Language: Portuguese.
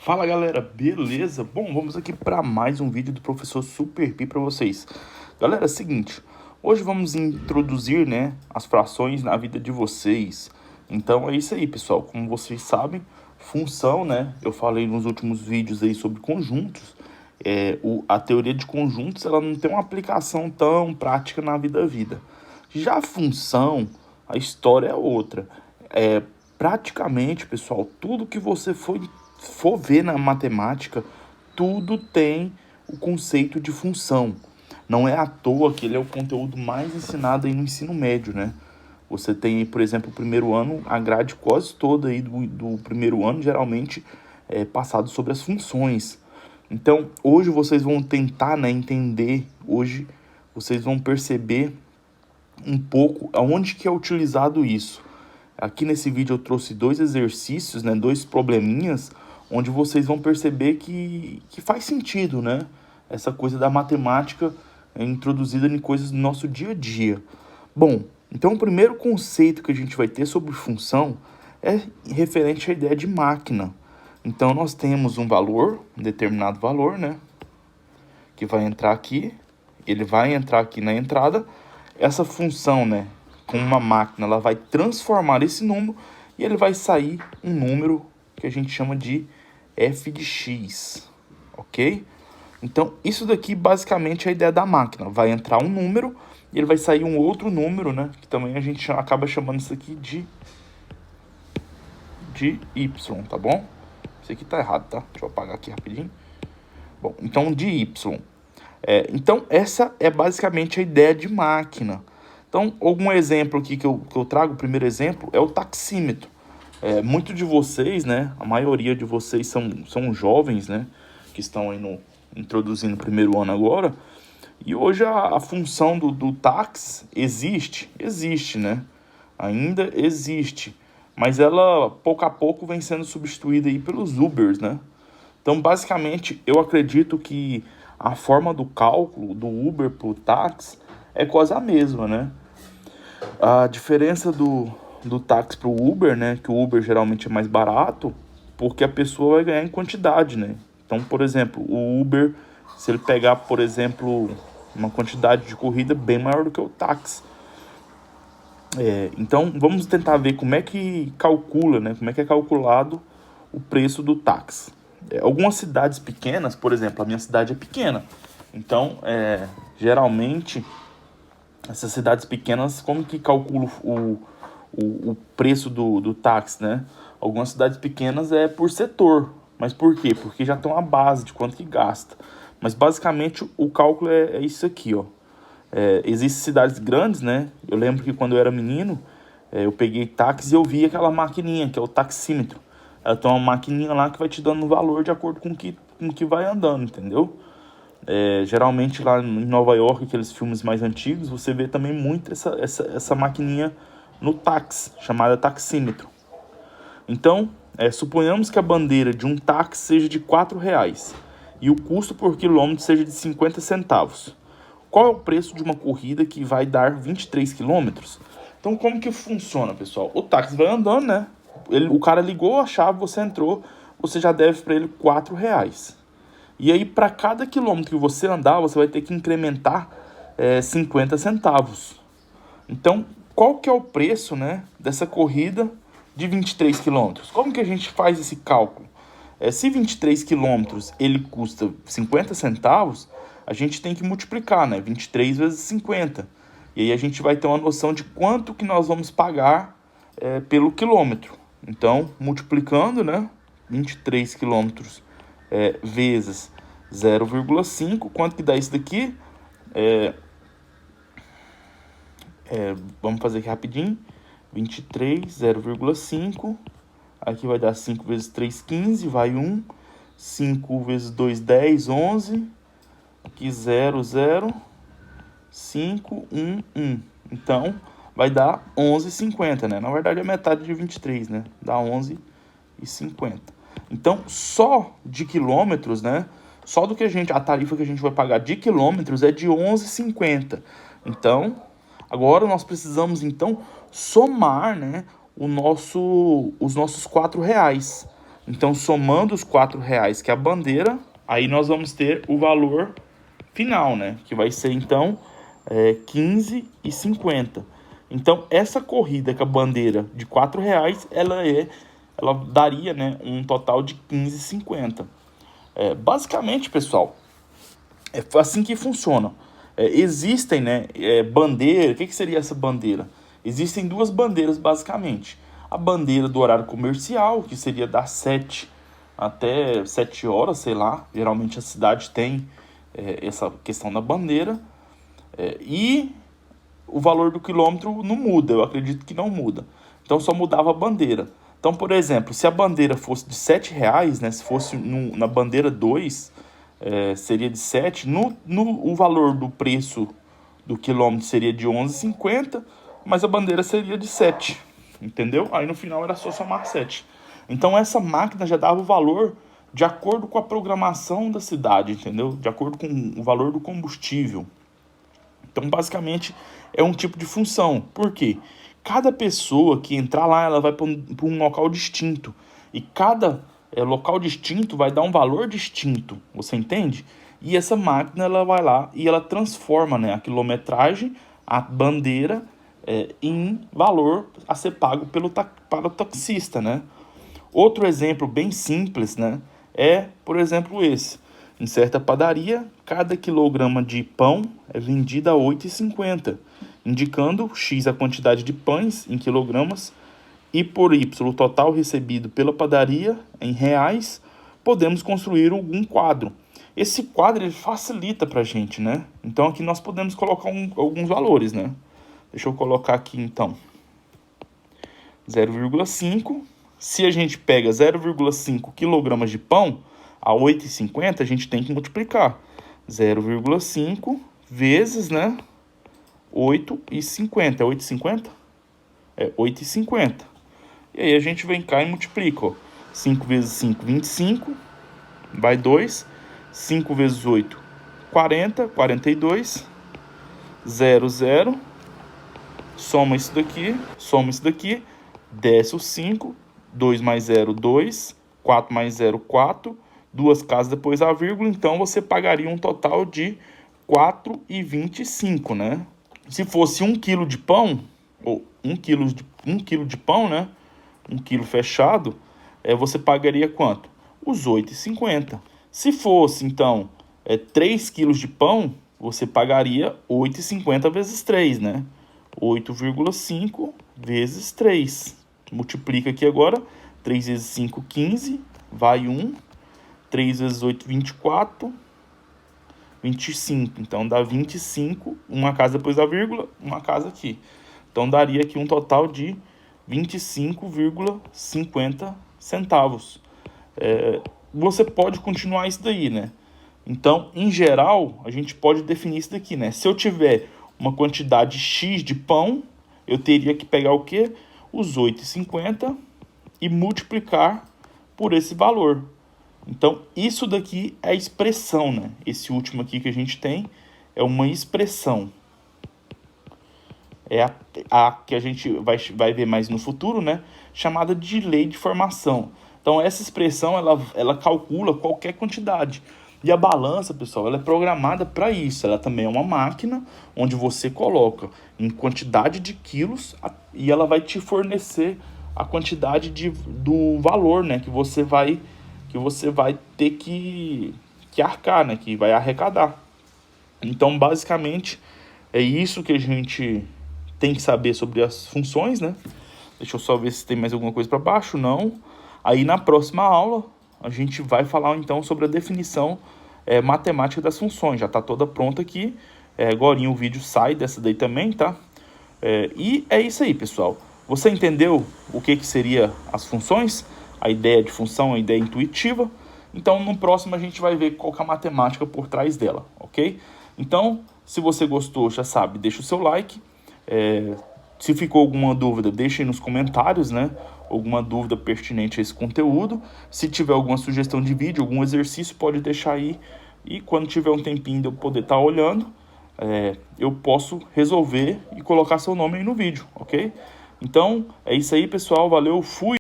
Fala galera, beleza? Bom, vamos aqui para mais um vídeo do professor Super Pi para vocês. Galera, é o seguinte, hoje vamos introduzir, as frações na vida de vocês. Então é isso aí, pessoal. Como vocês sabem, função, eu falei nos últimos vídeos aí sobre conjuntos. A teoria de conjuntos, ela não tem uma aplicação tão prática na vida. Já a função, a história é outra. Praticamente, pessoal, tudo que você for ver na matemática, tudo tem o conceito de função. Não é à toa que ele é o conteúdo mais ensinado aí no ensino médio, né? Você tem aí, por exemplo, o primeiro ano, a grade quase toda aí do primeiro ano, geralmente, é passado sobre as funções. Então, hoje vocês vão tentar, entender, hoje vocês vão perceber um pouco aonde que é utilizado isso. Aqui nesse vídeo eu trouxe dois exercícios, dois probleminhas, onde vocês vão perceber que faz sentido, essa coisa da matemática introduzida em coisas do nosso dia a dia. Bom, então o primeiro conceito que a gente vai ter sobre função é referente à ideia de máquina. Então nós temos um valor, um determinado valor, que vai entrar aqui, ele vai entrar aqui na entrada. Essa função, com uma máquina, ela vai transformar esse número e ele vai sair um número que a gente chama de f de x, ok? Então, isso daqui basicamente é a ideia da máquina. Vai entrar um número e ele vai sair um outro número, que também a gente acaba chamando isso aqui de y, tá bom? Isso aqui tá errado, tá? Deixa eu apagar aqui rapidinho. Bom, então de y. Então, essa é basicamente a ideia de máquina. Então, algum exemplo aqui que eu trago, o primeiro exemplo, é o taxímetro. Muito de vocês, a maioria de vocês são jovens, que estão aí introduzindo o primeiro ano agora. E hoje a função do táxi existe, ainda existe. Mas ela, pouco a pouco, vem sendo substituída aí pelos Ubers, Então, basicamente, eu acredito que a forma do cálculo do Uber para o táxi é quase a mesma, A diferença do táxi para o Uber, que o Uber geralmente é mais barato, porque a pessoa vai ganhar em quantidade, Então, por exemplo, o Uber, se ele pegar, por exemplo, uma quantidade de corrida bem maior do que o táxi. Então, vamos tentar ver como é que calcula, como é que é calculado o preço do táxi. Algumas cidades pequenas, por exemplo, a minha cidade é pequena. Então, geralmente, essas cidades pequenas, como que calculam o preço do táxi, Algumas cidades pequenas é por setor. Mas por quê? Porque já tem uma base de quanto que gasta. Mas, basicamente, o cálculo é isso aqui, ó. Existem cidades grandes, Eu lembro que quando eu era menino, eu peguei táxi e eu vi aquela maquininha, que é o taxímetro. Ela tem uma maquininha lá que vai te dando valor de acordo com o que vai andando, entendeu? Geralmente lá em Nova York, aqueles filmes mais antigos, você vê também muito essa maquininha no táxi, chamada taxímetro. Então, suponhamos que a bandeira de um táxi seja de R$4 e o custo por quilômetro seja de 50 centavos. Qual é o preço de uma corrida que vai dar 23 quilômetros? Então, como que funciona, pessoal? O táxi vai andando, o cara ligou a chave, você entrou, você já deve para ele R$4. E aí, para cada quilômetro que você andar, você vai ter que incrementar 50 centavos. Então, qual que é o preço, dessa corrida de 23 quilômetros? Como que a gente faz esse cálculo? Se 23 quilômetros ele custa 50 centavos, a gente tem que multiplicar, 23 vezes 50. E aí a gente vai ter uma noção de quanto que nós vamos pagar pelo quilômetro. Então, multiplicando, 23 quilômetros vezes 0,5, quanto que dá isso daqui? Vamos fazer aqui rapidinho. 23, 0,5. Aqui vai dar 5 vezes 3, 15, vai 1. 5 vezes 2, 10, 11. Aqui 0, 0. 5, 1, 1. Então, vai dar 11,50, Na verdade, é metade de 23, Dá 11,50. Então, só de quilômetros, Só do que a tarifa que a gente vai pagar de quilômetros é de 11,50. Então, agora nós precisamos, então, somar, os nossos R$4, Então, somando os R$4 que é a bandeira, aí nós vamos ter o valor final, né? Que vai ser, então, R$15,50. Então, essa corrida com a bandeira de R$4, ela daria, né, um total de R$15,50. Basicamente, pessoal, é assim que funciona. Existem, né, bandeira. O que seria essa bandeira? Existem duas bandeiras, basicamente. A bandeira do horário comercial, que seria das 7 até 7 horas, sei lá. Geralmente a cidade tem essa questão da bandeira. E o valor do quilômetro não muda, eu acredito que não muda. Então só mudava a bandeira. Então, por exemplo, se a bandeira fosse de R$7, né, se fosse na bandeira 2, seria de 7, o valor do preço do quilômetro seria de 11,50, mas a bandeira seria de 7, entendeu? Aí no final era só somar 7. Então essa máquina já dava o valor de acordo com a programação da cidade, entendeu? De acordo com o valor do combustível. Então, basicamente, é um tipo de função. Por quê? Cada pessoa que entrar lá, ela vai para um local distinto. E cada local distinto vai dar um valor distinto. Você entende? E essa máquina, ela vai lá e ela transforma, né, a quilometragem, a bandeira, em valor a ser pago para o taxista, né? Outro exemplo bem simples, né, por exemplo, esse. Em certa padaria, cada quilograma de pão é vendido a R$8,50, indicando X a quantidade de pães em quilogramas e por Y o total recebido pela padaria em reais, podemos construir algum quadro. Esse quadro ele facilita para a gente, né? Então aqui nós podemos colocar alguns valores, né? Deixa eu colocar aqui então 0,5. Se a gente pega 0,5 quilogramas de pão a R$8,50, a gente tem que multiplicar 0,5 vezes, né, 8,50. É 8,50? É 8,50. E aí a gente vem cá e multiplica, ó. 5 vezes 5, 25. Vai 2. 5 vezes 8, 40. 42. 0, 0. Soma isso daqui. Desce o 5. 2 mais 0, 2. 4 mais 0, 4. Duas casas depois a vírgula, então você pagaria um total de R$4,25, né? Se fosse 1 quilo de pão, ou 1 quilo de pão, né? 1 quilo fechado, você pagaria quanto? Os R$8,50. Se fosse, então, 3 quilos de pão, você pagaria R$8,50 vezes 3, né? 8,5 vezes 3. Multiplica aqui agora. 3 vezes 5, 15. Vai 1. 3 vezes 8, 24. 25. Então, dá 25. Uma casa depois da vírgula, uma casa aqui. Então, daria aqui um total de 25,50 centavos. Você pode continuar isso daí, né? Então, em geral, a gente pode definir isso daqui, né? Se eu tiver uma quantidade X de pão, eu teria que pegar o quê? Os 8,50 e multiplicar por esse valor. Então, isso daqui é a expressão, né? Esse último aqui que a gente tem é uma expressão. É a que a gente vai ver mais no futuro, né? Chamada de lei de formação. Então, essa expressão, ela calcula qualquer quantidade. E a balança, pessoal, ela é programada para isso. Ela também é uma máquina onde você coloca em quantidade de quilos e ela vai te fornecer a quantidade do valor, né? Que você vai ter que arcar, né? Que vai arrecadar. Então, basicamente, é isso que a gente tem que saber sobre as funções, né? Deixa eu só ver se tem mais alguma coisa para baixo. Não. Aí, na próxima aula, a gente vai falar, então, sobre a definição matemática das funções. Já está toda pronta aqui. Agora o vídeo sai dessa daí também, tá? E é isso aí, pessoal. Você entendeu o que seria as funções? A ideia de função, a ideia intuitiva. Então, no próximo a gente vai ver qual que é a matemática por trás dela, ok? Então, se você gostou, já sabe, deixa o seu like. Se ficou alguma dúvida, deixa aí nos comentários, né? Alguma dúvida pertinente a esse conteúdo. Se tiver alguma sugestão de vídeo, algum exercício, pode deixar aí. E quando tiver um tempinho de eu poder estar olhando, eu posso resolver e colocar seu nome aí no vídeo, ok? Então, é isso aí, pessoal. Valeu, fui!